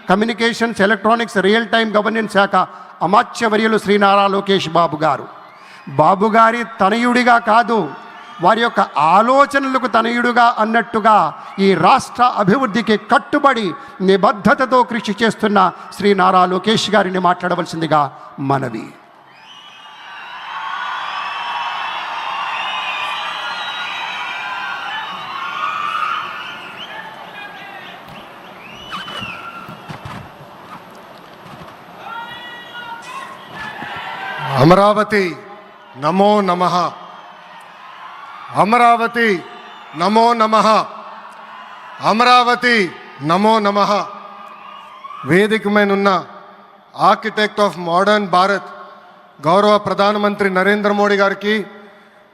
Communications, electronics, real time governance శాఖ అమాత్యవర్యులు శ్రీ నారా లోకేష్ బాబు గారు. బాబు గారి తనయుడిగా కాదు, వారి యొక్క ఆలోచనలకు తనయుడుగా అన్నట్టుగా ఈ రాష్ట్ర అభివృద్ధికి కట్టుబడి నిబద్ధతతో కృషి చేస్తున్న శ్రీ నారా లోకేష్ గారిని మాట్లాడవలసిందిగా మనవి. అమరావతి నమో నమః, అమరావతి నమో నమః, అమరావతి నమో నమః. వేదిక మీదున్న ఆర్కిటెక్ట్ ఆఫ్ మోడర్న్ భారత్ గౌరవ ప్రధానమంత్రి నరేంద్ర మోడీ గారికి,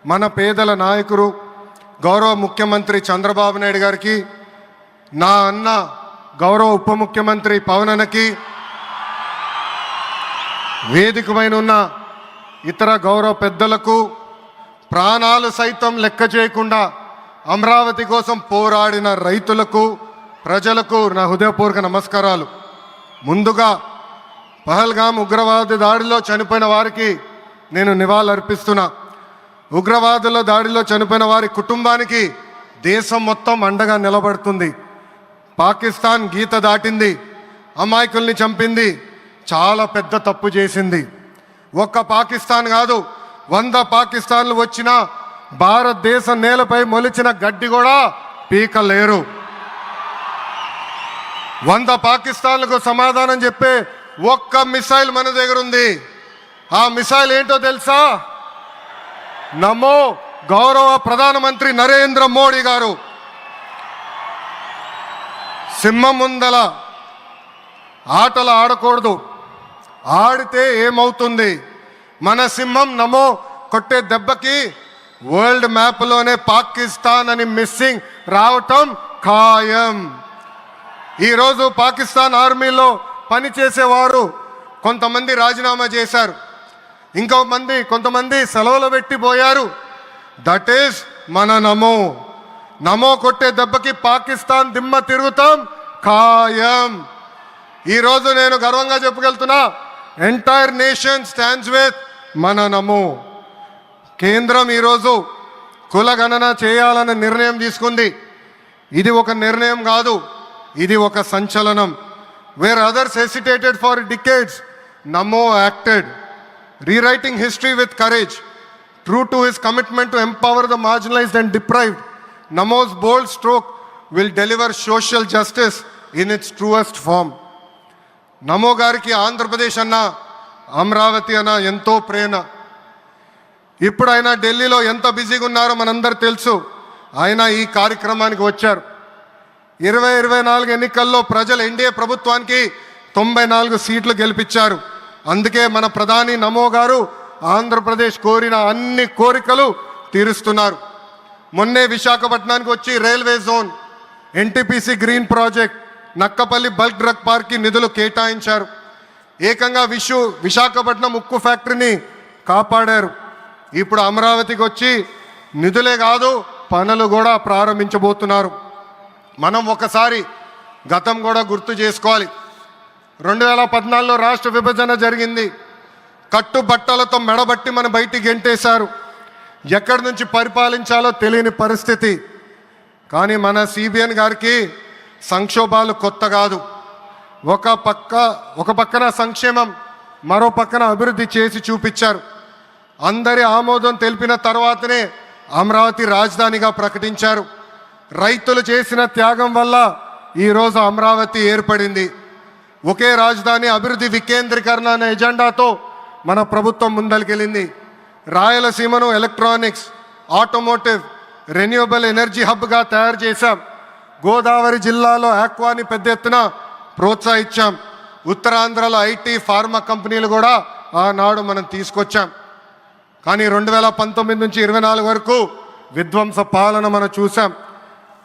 మన పేదల నాయకుడు గౌరవ ముఖ్యమంత్రి చంద్రబాబు నాయుడు గారికి, నా అన్న గౌరవ ఉప ముఖ్యమంత్రి పవన్ అన్నకి, వేదిక మీదున్న ఇతర గౌరవ పెద్దలకు, ప్రాణాలు సైతం లెక్క చేయకుండా అమరావతి కోసం పోరాడిన రైతులకు, ప్రజలకు నా హృదయపూర్వక నమస్కారాలు. ముందుగా పహల్గామ్ ఉగ్రవాద దాడిలో చనిపోయిన వారికి నేను నివాళులర్పిస్తున్నా. ఉగ్రవాదుల దాడిలో చనిపోయిన వారి కుటుంబానికి దేశం మొత్తం అండగా నిలబడుతుంది. పాకిస్తాన్ గీత దాటింది, అమాయకుల్ని చంపింది, చాలా పెద్ద తప్పు చేసింది. ఒక్క పాకిస్తాన్ కాదు, 100 పాకిస్తాన్లు వచ్చినా భారతదేశం నేలపై మొలిచిన గడ్డి కూడా పీకలేరు. 100 పాకిస్తాన్లకు సమాధానం చెప్పే ఒక్క మిసైల్ మన దగ్గర ఉంది. ఆ మిసైల్ ఏంటో తెలుసా? నమో గౌరవ ప్రధానమంత్రి నరేంద్ర మోడీ గారు. సింహం ముందల ఆటలు ఆడకూడదు, ఆడితే ఏమవుతుంది? మన సింహం నమో కొట్టే దెబ్బకి వరల్డ్ మ్యాప్లోనే పాకిస్తాన్ అని మిస్సింగ్ రావటం ఖాయం. ఈరోజు పాకిస్తాన్ ఆర్మీలో పనిచేసేవారు కొంతమంది రాజీనామా చేశారు, కొంతమంది సెలవులు పెట్టిపోయారు. దట్ ఈస్ మన నమో. నమో కొట్టే దెబ్బకి పాకిస్తాన్ దిమ్మ తిరుగుతాం ఖాయం. ఈరోజు నేను గర్వంగా చెప్పగలుగుతున్నా, ఎంటైర్ నేషన్ స్టాండ్స్ విత్ మన నమో. కేంద్రం ఈరోజు కులగణన చేయాలనే నిర్ణయం తీసుకుంది. ఇది ఒక నిర్ణయం కాదు, ఇది ఒక సంచలనం. Wear others hesitated for decades, Namo acted, rewriting history with courage. True to his commitment to empower the marginalized and deprived, Namo's bold stroke will deliver social justice in its truest form. నమో గారికి ఆంధ్రప్రదేశ్ అన్న, అమరావతి అన్న ఎంతో ప్రేమ. ఇప్పుడు ఆయన ఢిల్లీలో ఎంత బిజీగా ఉన్నారో మనందరూ తెలుసు. ఆయన ఈ కార్యక్రమానికి వచ్చారు. 2024 ఎన్నికల్లో ప్రజలు ఎన్డీఏ ప్రభుత్వానికి 94 సీట్లు గెలిపించారు. అందుకే మన ప్రధాని నమో గారు ఆంధ్రప్రదేశ్ కోరిన అన్ని కోరికలు తీరుస్తున్నారు. మొన్నే విశాఖపట్నానికి వచ్చి railway zone, NTPC green project, Nakkapalli bulk drug పార్క్కి నిధులు కేటాయించారు. ఏకంగా విశాఖపట్నం ఉక్కు ఫ్యాక్టరీని కాపాడారు. ఇప్పుడు అమరావతికి వచ్చి నిధులే కాదు పనులు కూడా ప్రారంభించబోతున్నారు. మనం ఒకసారి గతం కూడా గుర్తు చేసుకోవాలి. 2014లో రాష్ట్ర విభజన జరిగింది. కట్టుబట్టలతో మెడబట్టి మన బయటికి గెంటేశారు. ఎక్కడి నుంచి పరిపాలించాలో తెలియని పరిస్థితి. కానీ మన సిబిఎన్ గారికి సంక్షోభాలు కొత్త కాదు. ఒక పక్కన సంక్షేమం, మరో పక్కన అభివృద్ధి చేసి చూపించారు. అందరి ఆమోదం తెలిపిన తర్వాతనే అమరావతి రాజధానిగా ప్రకటించారు. రైతులు చేసిన త్యాగం వల్ల ఈరోజు అమరావతి ఏర్పడింది. ఒకే రాజధాని, అభివృద్ధి వికేంద్రీకరణ అనే ఎజెండాతో మన ప్రభుత్వం ముందరికెళ్ళింది. రాయలసీమను ఎలక్ట్రానిక్స్, ఆటోమోటివ్, రెన్యూవబుల్ ఎనర్జీ హబ్గా తయారు చేశాం. గోదావరి జిల్లాలో ఆక్వాని పెద్ద ఎత్తున ప్రోత్సహించాం. ఉత్తరాంధ్రలో ఐటీ, ఫార్మా కంపెనీలు కూడా ఆనాడు మనం తీసుకొచ్చాం. కానీ 2019 నుంచి 24 వరకు విధ్వంస పాలన మనం చూసాం.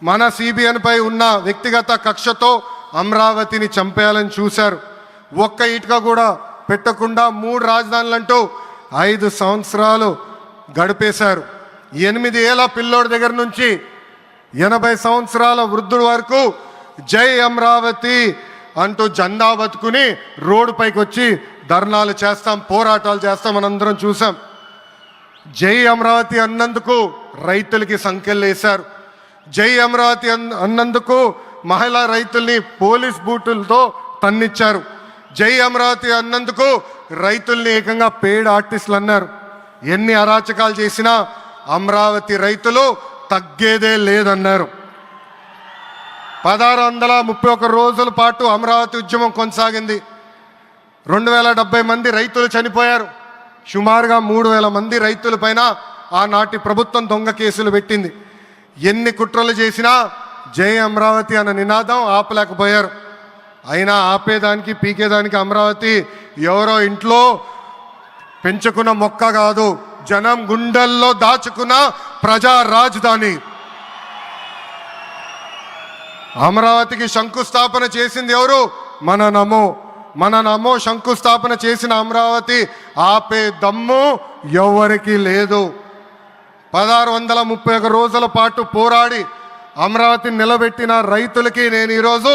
మన సిబిఎన్పై ఉన్న వ్యక్తిగత కక్షతో అమరావతిని చంపేయాలని చూశారు. ఒక్క ఇటుక కూడా పెట్టకుండా 3 రాజధానులంటూ 5 సంవత్సరాలు గడిపేశారు. 8 ఏళ్ల పిల్లోడి దగ్గర నుంచి 80 సంవత్సరాల వృద్ధుల వరకు జై అమరావతి అంటూ జెండా బతుకుని రోడ్డు పైకి వచ్చి ధర్నాలు చేస్తాం, పోరాటాలు చేస్తాం మనందరం చూసాం. జై అమరావతి అన్నందుకు రైతులకి సంఖ్యలు వేశారు. జై అమరావతి అన్నందుకు మహిళా రైతుల్ని పోలీస్ బూటులతో తన్నిచ్చారు. జై అమరావతి అన్నందుకు రైతుల్ని ఏకంగా పెయిడ్ ఆర్టిస్టులు అన్నారు. ఎన్ని అరాచకాలు చేసినా అమరావతి రైతులు తగ్గేదే లేదన్నారు. 1631 రోజుల పాటు అమరావతి ఉద్యమం కొనసాగింది. 2070 మంది రైతులు చనిపోయారు. సుమారుగా 3000 మంది రైతుల పైన ఆనాటి ప్రభుత్వం దొంగ కేసులు పెట్టింది. ఎన్ని కుట్రలు చేసినా జై అమరావతి అన్న నినాదం ఆపలేకపోయారు. అయినా ఆపేదానికి పీకేదానికి అమరావతి ఎవరో ఇంట్లో పెంచుకున్న మొక్క కాదు, జనం గుండెల్లో దాచుకున్న ప్రజా రాజధాని. అమరావతికి శంకుస్థాపన చేసింది ఎవరు? మన నమో శంకుస్థాపన చేసిన అమరావతి ఆపే దమ్ము ఎవరికి లేదు. 1631 రోజుల పాటు పోరాడి అమరావతిని నిలబెట్టిన రైతులకి నేను ఈరోజు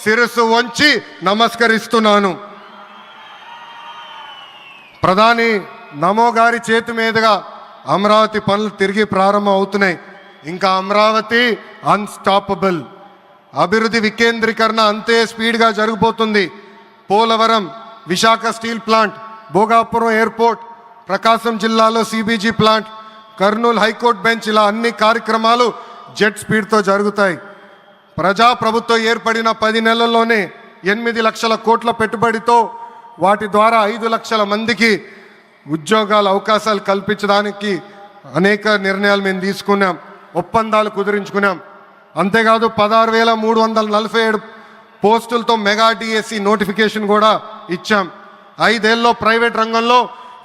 శిరస్సు వంచి నమస్కరిస్తున్నాను. ప్రధాని నమో గారి చేతి మీదుగా అమరావతి పనులు తిరిగి ప్రారంభం అవుతున్నాయి. ఇంకా అమరావతి అన్స్టాపబుల్. అభివృద్ధి వికేంద్రీకరణ అంతే స్పీడ్గా జరిగిపోతుంది. Polavaram, Visakha steel plant, Bhogapuram airport, Prakasam జిల్లాలో CBG plant, Kurnool high court bench, ఇలా అన్ని కార్యక్రమాలు జెట్ స్పీడ్తో జరుగుతాయి. ప్రజాప్రభుత్వం ఏర్పడిన 10 నెలల్లోనే 8 లక్షల కోట్ల పెట్టుబడితో వాటి ద్వారా 5 లక్షల మందికి ఉద్యోగాల అవకాశాలు కల్పించడానికి అనేక నిర్ణయాలు మేము తీసుకున్నాం, ఒప్పందాలు కుదిరించుకున్నాం. అంతేకాదు 16,347 పోస్టులతో మెగా డిఎస్సి నోటిఫికేషన్ కూడా ఇచ్చాం. 5 ఏళ్ళలో ప్రైవేట్ రంగంలో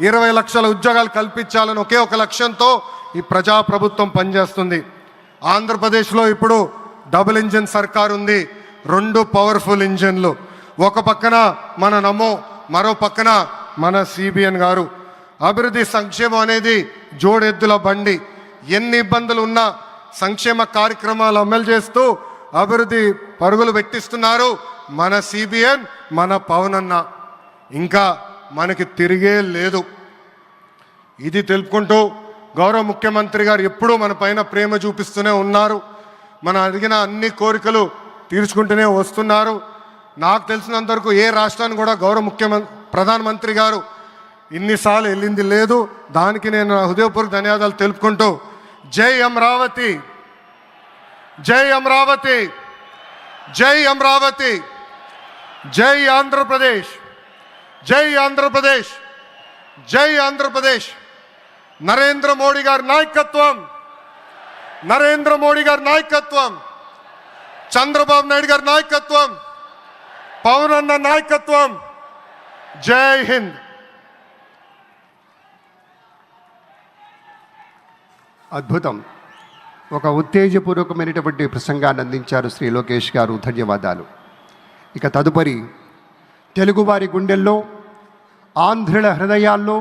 20 లక్షల ఉద్యోగాలు కల్పించాలని ఒకే ఒక లక్ష్యంతో ఈ ప్రజాప్రభుత్వం పనిచేస్తుంది. ఆంధ్రప్రదేశ్లో ఇప్పుడు డబుల్ ఇంజిన్ సర్కార్ ఉంది. 2 పవర్ఫుల్ ఇంజిన్లు. ఒక పక్కన మన నమో, మరో పక్కన మన సిబిఎన్ గారు. అభివృద్ధి సంక్షేమం అనేది జోడెద్దుల బండి. ఎన్ని ఇబ్బందులు ఉన్నా సంక్షేమ కార్యక్రమాలు అమలు చేస్తూ అభివృద్ధి పరుగులు పెట్టిస్తున్నారు మన సిబిఎన్, మన పవన్ అన్న. ఇంకా మనకి తిరిగే లేదు. ఇది తెలుపుకుంటూ గౌరవ ముఖ్యమంత్రి గారు ఎప్పుడూ మన పైన ప్రేమ చూపిస్తూనే ఉన్నారు. మనం అడిగిన అన్ని కోరికలు తీర్చుకుంటూనే వస్తున్నారు. నాకు తెలిసినంత వరకు ఏ రాష్ట్రాన్ని కూడా గౌరవ ప్రధానమంత్రి గారు ఇన్నిసార్లు వెళ్ళింది లేదు. దానికి నేను హృదయపూర్వక ధన్యవాదాలు తెలుపుకుంటూ జై అమరావతి, జై అమరావతి, జై అమరావతి, జై ఆంధ్రప్రదేశ్, జై ఆంధ్రప్రదేశ్, జై ఆంధ్రప్రదేశ్. నరేంద్ర మోడీ గారి నాయకత్వం, నరేంద్ర మోడీ గారి నాయకత్వం, చంద్రబాబు నాయుడు గారి నాయకత్వం, పవన్ అన్న నాయకత్వం. జై హింద్. అద్భుతం. ఒక ఉత్తేజపూర్వకమైనటువంటి ప్రసంగాన్ని అందించారు శ్రీ లోకేష్ గారు. ధన్యవాదాలు. ఇక తదుపరి తెలుగువారి గుండెల్లో, ఆంధ్రుల హృదయాల్లో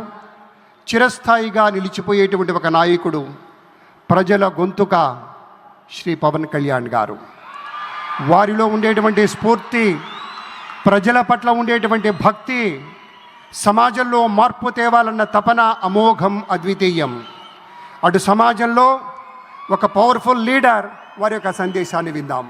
చిరస్థాయిగా నిలిచిపోయేటువంటి ఒక నాయకుడు, ప్రజల గొంతుక శ్రీ పవన్ కళ్యాణ్ గారు. వారిలో ఉండేటువంటి స్ఫూర్తి, ప్రజల పట్ల ఉండేటువంటి భక్తి, సమాజంలో మార్పు తేవాలన్న తపన అమోఘం, అద్వితీయం. అటు సమాజంలో ఒక పవర్ఫుల్ లీడర్, వారి యొక్క సందేశాన్ని విందాం.